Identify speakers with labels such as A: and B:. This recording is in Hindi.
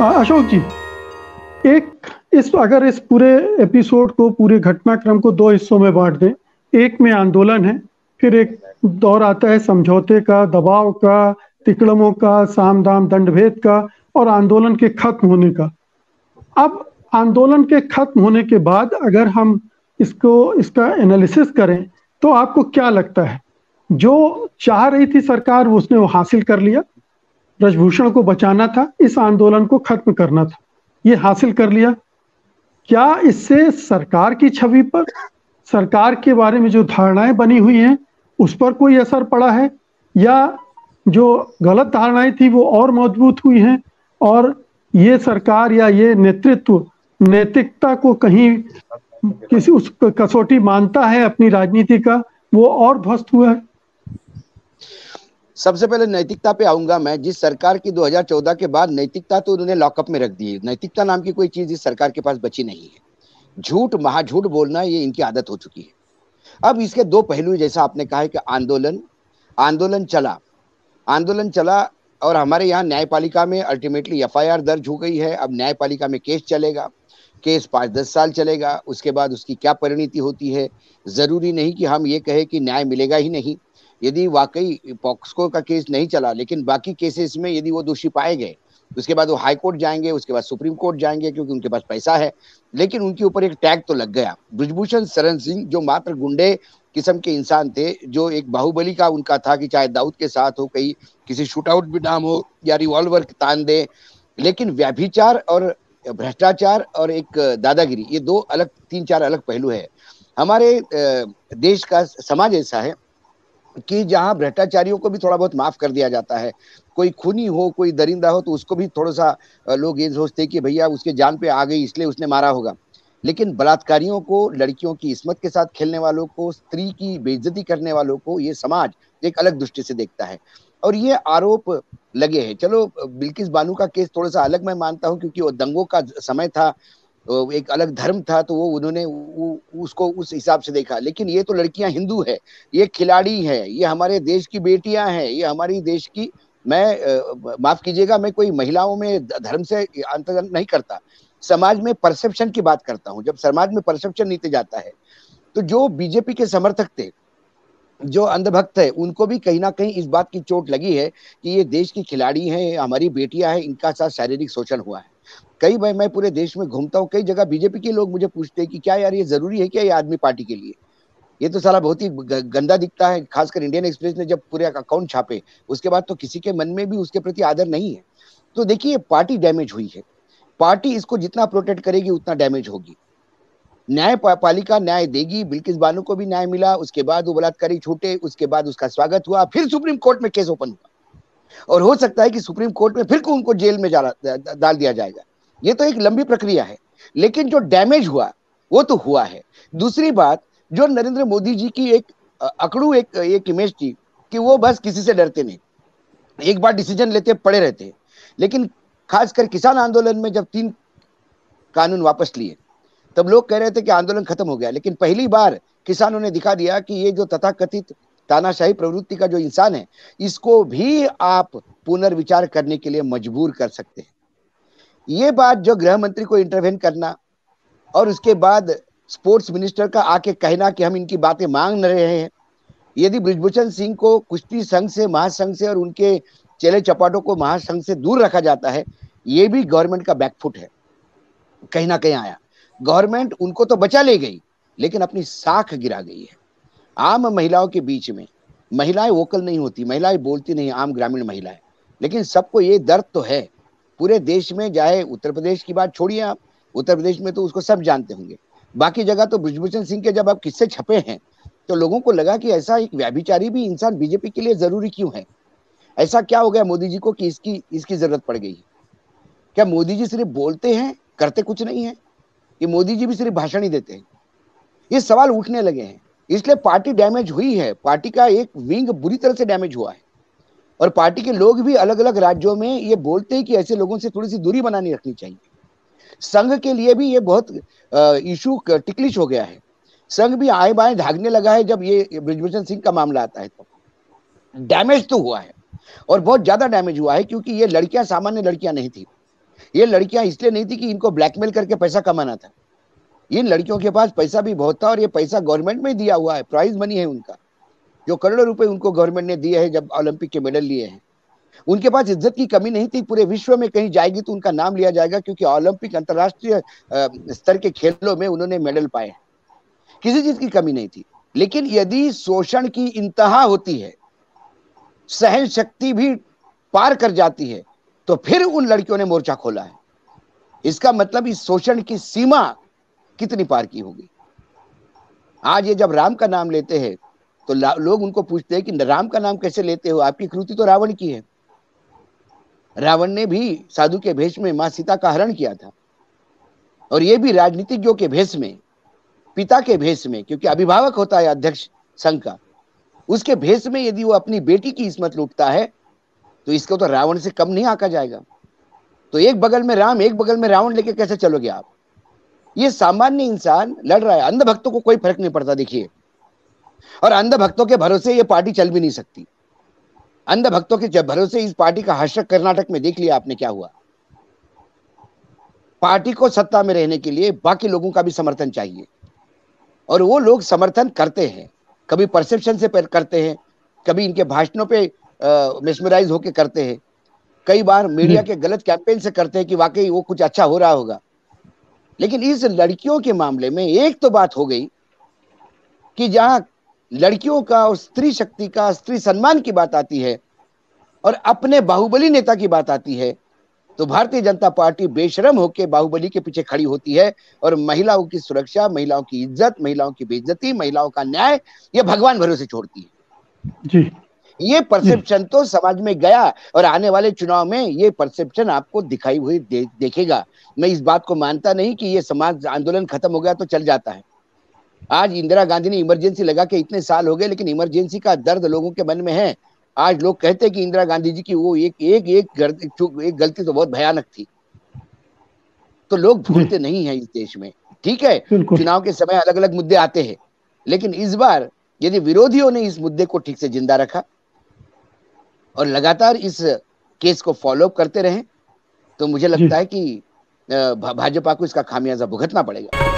A: अशोक जी, एक इस अगर इस पूरे एपिसोड को, पूरे घटनाक्रम को दो हिस्सों में बांट दें। एक में आंदोलन है, फिर एक दौर आता है समझौते का, दबाव का, तिकड़मों का, साम दाम दंडभेद का, और आंदोलन के खत्म होने का। अब आंदोलन के खत्म होने के बाद अगर हम इसका एनालिसिस करें तो आपको क्या लगता है, जो चाह रही थी सरकार उसने वो हासिल कर लिया? ब्रजभूषण को बचाना था, इस आंदोलन को खत्म करना था, ये हासिल कर लिया। क्या इससे सरकार की छवि पर, सरकार के बारे में जो धारणाएं बनी हुई हैं उस पर कोई असर पड़ा है, या जो गलत धारणाएं थी वो और मजबूत हुई हैं, और ये सरकार या ये नेतृत्व नैतिकता को कहीं किसी उस कसौटी मानता है अपनी राजनीति का, वो और ध्वस्त हुआ है?
B: सबसे पहले नैतिकता पे आऊंगा मैं। जिस सरकार की 2014 के बाद नैतिकता तो उन्होंने लॉकअप में रख दी है। नैतिकता नाम की कोई चीज इस सरकार के पास बची नहीं है। झूठ, महाझूठ बोलना ये इनकी आदत हो चुकी है। अब इसके दो पहलू, जैसा आपने कहा है कि आंदोलन चला और हमारे यहाँ न्यायपालिका में अल्टीमेटली एफआईआर दर्ज हो गई है। अब न्यायपालिका में केस चलेगा, केस 5-10 साल चलेगा। उसके बाद उसकी क्या परिणति होती है, जरूरी नहीं कि हम ये कहें कि न्याय मिलेगा ही नहीं। यदि वाकई पॉक्सको का केस नहीं चला, लेकिन बाकी केसेस में यदि वो दोषी पाए गए, उसके बाद वो हाई कोर्ट जाएंगे, उसके बाद सुप्रीम कोर्ट जाएंगे, क्योंकि उनके पास पैसा है। लेकिन उनके ऊपर एक टैग तो लग गया। ब्रिजभूषण शरण सिंह जो मात्र गुंडे किस्म के इंसान थे, जो एक बाहुबली का उनका था कि चाहे दाऊद के साथ हो, कहीं किसी शूटआउट भी नाम हो या रिवॉल्वर तान दे, लेकिन व्यभिचार और भ्रष्टाचार और एक दादागिरी, ये दो अलग, 3-4 अलग पहलू है। हमारे देश का समाज ऐसा है कि जहां भ्रष्टाचारियों को भी थोड़ा बहुत माफ कर दिया जाता है। कोई खूनी हो, कोई दरिंदा हो, तो उसको भी थोड़ा सा लोग ये सोचते हैं कि भैया उसके जान पे आ गई इसलिए उसने मारा होगा। लेकिन बलात्कारियों को, लड़कियों की इस्मत के साथ खेलने वालों को, स्त्री की बेइज्जती करने वालों को ये समाज एक अलग दृष्टि से देखता है और ये आरोप लगे हैं। चलो, बिल्किस बानो का केस थोड़ा सा अलग मैं मानता हूं, क्योंकि वो दंगों का समय था, एक अलग धर्म था, तो वो उन्होंने उसको उस हिसाब से देखा। लेकिन ये तो लड़कियां हिंदू है, ये खिलाड़ी है, ये हमारे देश की बेटियां हैं, ये हमारी देश की, मैं माफ कीजिएगा, मैं कोई महिलाओं में धर्म से अंतर नहीं करता, समाज में परसेप्शन की बात करता हूं। जब समाज में परसेप्शन नीचे जाता है, तो जो बीजेपी के समर्थक थे, जो अंधभक्त है, उनको भी कहीं ना कहीं इस बात की चोट लगी है कि ये देश की खिलाड़ी हैं, हमारी बेटियां हैं, इनका साथ शारीरिक शोषण हुआ है। कई बार मैं पूरे देश में घूमता हूँ, कई जगह बीजेपी के लोग मुझे पूछते हैं कि क्या यार ये जरूरी है क्या ये आदमी पार्टी के लिए? ये तो साला बहुत ही गंदा दिखता है। खासकर इंडियन एक्सप्रेस ने जब पूरे अकाउंट छापे, उसके बाद तो किसी के मन में भी उसके प्रति आदर नहीं है। तो देखिए, पार्टी डैमेज हुई है। पार्टी इसको जितना प्रोटेक्ट करेगी उतना डैमेज होगी। न्यायपालिका न्याय देगी, बिल्किस बानो को भी न्याय मिला, उसके बाद वो बलात्कारी छूटे, उसके बाद उसका स्वागत हुआ, फिर सुप्रीम कोर्ट में केस ओपन हुआ और हो सकता है कि सुप्रीम कोर्ट में फिर को उनको जेल में डाल दिया जाएगा। ये तो एक लंबी प्रक्रिया है, लेकिन जो डैमेज हुआ वो तो हुआ है। दूसरी बात, जो नरेंद्र मोदी जी की एक अकड़ू एक इमेज थी कि वो बस किसी से डरते नहीं, एक बार डिसीजन लेते पड़े रहते। लेकिन खासकर किसान आंदोलन में जब 3 कानून वापस लिए, तब लोग कह रहे थे कि आंदोलन खत्म हो गया। लेकिन पहली बार किसानों ने दिखा दिया कि ये जो तथाकथित तानाशाही प्रवृत्ति का जो इंसान है, इसको भी आप पुनर्विचार करने के लिए मजबूर कर सकते हैं। ये बात जो गृह मंत्री को इंटरवेन करना और उसके बाद स्पोर्ट्स मिनिस्टर का आके कहना कि हम इनकी बातें मांग न रहे हैं। यदि ब्रिजभूषण सिंह को कुश्ती संघ से, महासंघ से और उनके चेले चपाटों को महासंघ से दूर रखा जाता है, ये भी गवर्नमेंट का बैकफुट है, कहीं ना कहीं आया। गवर्नमेंट उनको तो बचा ले गई, लेकिन अपनी साख गिरा गई है। आम महिलाओं के बीच में महिलाएं वोकल नहीं होती, महिलाएं बोलती नहीं, आम ग्रामीण महिलाएं। लेकिन सबको ये दर्द तो है पूरे देश में। चाहे उत्तर प्रदेश की बात छोड़िए आप, उत्तर प्रदेश में तो उसको सब जानते होंगे, बाकी जगह तो ब्रिजभूषण सिंह के जब आप किस्से छपे हैं तो लोगों को लगा कि ऐसा एक व्याभिचारी भी इंसान बीजेपी के लिए जरूरी क्यों है? ऐसा क्या हो गया मोदी जी को कि इसकी जरूरत पड़ गई? क्या मोदी जी सिर्फ बोलते हैं, करते कुछ नहीं है? ये मोदी जी भी सिर्फ भाषण ही देते हैं? ये सवाल उठने लगे हैं। इसलिए पार्टी डैमेज हुई है, पार्टी का एक विंग बुरी तरह से डैमेज हुआ है और पार्टी के लोग भी अलग अलग राज्यों में ये बोलते हैं कि ऐसे लोगों से थोड़ी सी दूरी बनानी रखनी चाहिए। संघ के लिए भी ये बहुत इशू टिकलिश हो गया है। संघ भी आए बाएं भागने लगा है जब ये ब्रिजभूषण सिंह का मामला आता है। तो डैमेज तो हुआ है और बहुत ज्यादा डैमेज हुआ है, क्योंकि ये लड़कियां सामान्य लड़कियां नहीं थी। ये लड़कियां इसलिए नहीं थी कि इनको ब्लैकमेल करके पैसा कमाना था। इन लड़कियों के पास पैसा भी बहुत था और ये पैसा गवर्नमेंट में दिया हुआ है, प्राइज मनी है उनका, जो करोड़ों रुपए उनको गवर्नमेंट ने दिए हैं जब ओलंपिक के मेडल लिए हैं। उनके पास इज्जत की कमी नहीं थी, पूरे विश्व में कहीं जाएगी तो उनका नाम लिया जाएगा, क्योंकि ओलंपिक अंतरराष्ट्रीय स्तर के खेलों में उन्होंने मेडल पाए, किसी चीज की कमी नहीं थी। लेकिन यदि शोषण की इंतहा होती है, सहन शक्ति भी पार कर जाती है, तो फिर उन लड़कियों ने मोर्चा खोला है। इसका मतलब इस शोषण की सीमा कितनी पार की होगी। आज ये जब राम का नाम लेते हैं तो लोग उनको पूछते हैं कि राम का नाम कैसे लेते हो, आपकी कृति तो रावण की है। रावण ने भी साधु के भेष में मां सीता का हरण किया था, और ये भी राजनीतिज्ञों के भेष में, पिता के भेष में, क्योंकि अभिभावक होता है अध्यक्ष संघ का, उसके भेष में यदि वो अपनी बेटी की इस्मत लूटता है तो इसको तो रावण से कम नहीं आंका जाएगा। तो एक बगल में राम, एक बगल में रावण लेके कैसे चलोगे आप? ये सामान्य इंसान लड़ रहा है, अंधभक्तों को कोई फर्क नहीं पड़ता। देखिए, और अंधभक्तों के भरोसे ये पार्टी चल भी नहीं सकती। अंधभक्तों के भरोसे इस पार्टी का हर्षक कर्नाटक में देख लिया आपने क्या हुआ। पार्टी को सत्ता में रहने के लिए बाकी लोगों का भी समर्थन चाहिए, और वो लोग समर्थन करते हैं, कभी परसेप्शन से करते हैं, कभी इनके भाषणों पे मेस्मराइज होके करते हैं, कई बार मीडिया के गलत कैंपेन से करते हैं कि वाकई वो कुछ अच्छा हो रहा होगा। लेकिन इस लड़कियों के मामले में एक तो बात हो गई कि जहां लड़कियों का और स्त्री शक्ति का, स्त्री सम्मान की बात आती है और अपने बाहुबली नेता की बात आती है, तो भारतीय जनता पार्टी बेशरम होकर बाहुबली के पीछे खड़ी होती है और महिलाओं की सुरक्षा, महिलाओं की इज्जत, महिलाओं की बेइज्जती, महिलाओं का न्याय ये भगवान भरोसे छोड़ती है।
A: जी,
B: ये परसेप्शन तो समाज में गया, और आने वाले चुनाव में ये परसेप्शन आपको दिखाई हुई देखेगा। मैं इस बात को मानता नहीं कि ये समाज आंदोलन खत्म हो गया तो चल जाता है। आज इंदिरा गांधी ने इमरजेंसी लगा के इतने साल हो गए, लेकिन इमरजेंसी का दर्द लोगों के मन में है। आज लोग कहते हैं कि इंदिरा गांधी जी की वो एक गलती तो बहुत भयानक थी, तो लोग भूलते नहीं है इस देश में। ठीक है, चुनाव के समय अलग अलग मुद्दे आते हैं, लेकिन इस बार यदि विरोधियों ने इस मुद्दे को ठीक से जिंदा रखा और लगातार इस केस को फॉलो अप करते रहे, तो मुझे लगता है कि भाजपा को इसका खामियाजा भुगतना पड़ेगा।